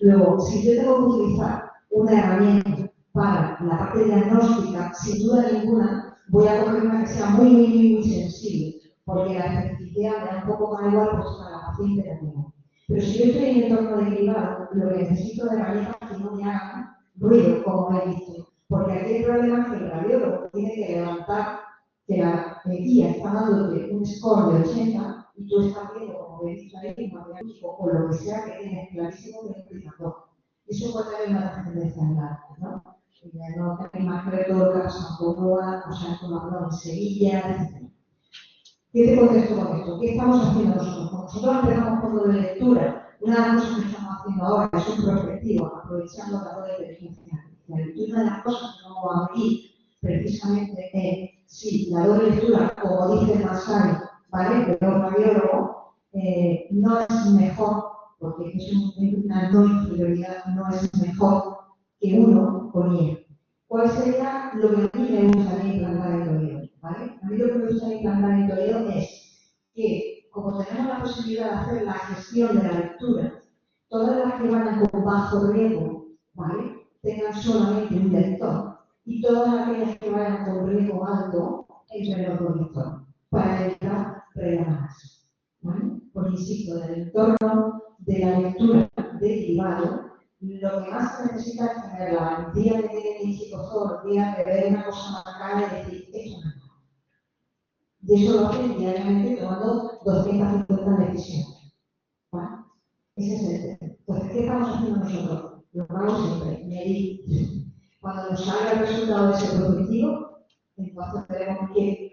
Luego, si yo tengo que utilizar una herramienta para la parte diagnóstica, sin duda ninguna, voy a coger una que sea muy sensible, porque la especificidad me da un poco más igual pues, para la paciente también. Pero si yo estoy en el entorno de cribado, lo que necesito de herramientas que no me hagan ruido, como he visto. Porque aquí el problema es que el radiólogo tiene que levantar que la guía está dándote un score de 80 y tú estás viendo, como he visto ahí, o lo que sea que tienes clarísimo que es un indicador. Eso puede haber una tendencia en la ¿no? No tenéis más que ver todo lo que ha pasado en Córdoba, o sea, como hablado en Sevilla, etc. ¿Qué te contesto con esto? ¿Qué estamos haciendo nosotros? Como nosotros empezamos con lo de lectura, una de las cosas que estamos haciendo ahora es un prospectivo, aprovechando la de inteligencia artificial. Y una de las cosas que vamos a abrir precisamente es, si la doble lectura, como dice Masai, ¿vale? De los radiólogos, no es mejor, porque es una no inferioridad, no es mejor que uno con IA. ¿Cuál sería lo que a mí me gustaría implantar en Toledo? ¿Vale? A mí lo que me gustaría implantar en Toledo es que, como tenemos la posibilidad de hacer la gestión de la lectura, todas las que vayan con bajo riesgo, ¿vale?, tengan solamente un lector, y todas aquellas que vayan con riesgo alto entre los dos lectores, para evitar relamadas, ¿vale? Porque insisto, en el entorno de la lectura derivado, lo que más se necesita es tener la valentía de tener el psicólogo, de ver una cosa marcada y decir, esto no. Y eso lo hacen diariamente tomando 250 decisiones, ¿vale? Ese es el tema. Entonces, ¿qué estamos haciendo nosotros? Lo vamos siempre, medir. Cuando nos salga el resultado de ese objetivo, entonces veremos qué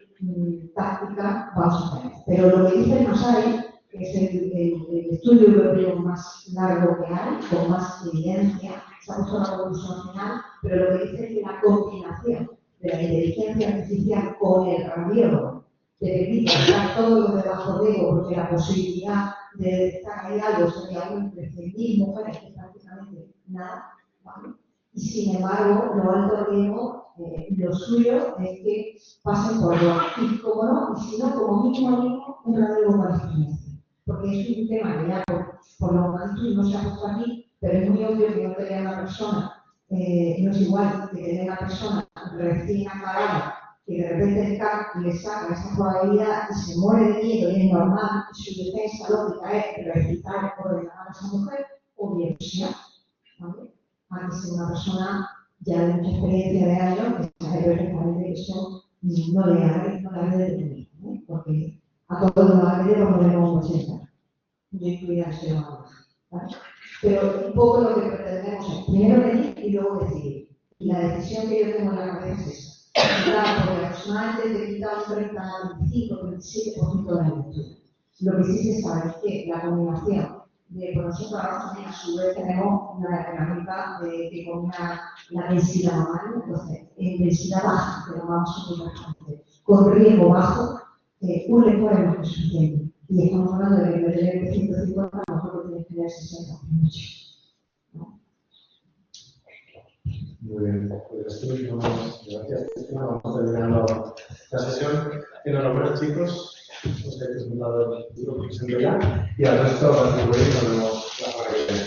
táctica vamos a tener. Pero lo que dice el MASAI, que es el estudio europeo más largo que hay, con más evidencia, se ha puesto una conclusión final, pero lo que dice es que la combinación de la inteligencia artificial con el radiólogo te permite sacar todo lo de bajo riesgo, porque la posibilidad de detectar ahí algo sería entre 100.000 mujeres, que es prácticamente nada, ¿vale? Y sin embargo, lo alto riesgo, lo suyo es que pasen por lo y como no, y si no, como mínimo un radiólogo para experiencia. Porque es un tema que ya por lo menos no se ha puesto aquí, pero es muy obvio que no tener una persona, no es igual que tener una persona recién acabada, que de repente el CAC le saca esa probabilidad y se muere de miedo y es normal, y su defensa lógica es recitar o reclamar a esa mujer, o bien sea, ¿vale? A que sea una persona ya de mucha experiencia de años que sabe perfectamente que eso no le ha de detener, ¿eh? Porque a todos los agredes los ponemos un 80, yo incluida el ser humano, ¿vale? Pero un poco lo que pretendemos es primero medir y luego decidir. Y la decisión que yo tengo en la cabeza es esa. Claro, porque aproximadamente te quita un 30, 25, 37% de la lectura. Lo que sí se sabe es que la combinación de, por nosotros ahora también a su vez tenemos una herramienta que combina la densidad normal, entonces en densidad baja, que lo vamos a utilizar con riesgo bajo, un lector es más que suficiente. Y estamos hablando de que en vez de tener 150, a lo mejor tienes que tener 60, mucho. Muy bien, pues gracias. Vamos terminando la sesión. Enhorabuena, chicos. Os he presentado el libro que presento ya y al resto, nos vemos la semana que viene.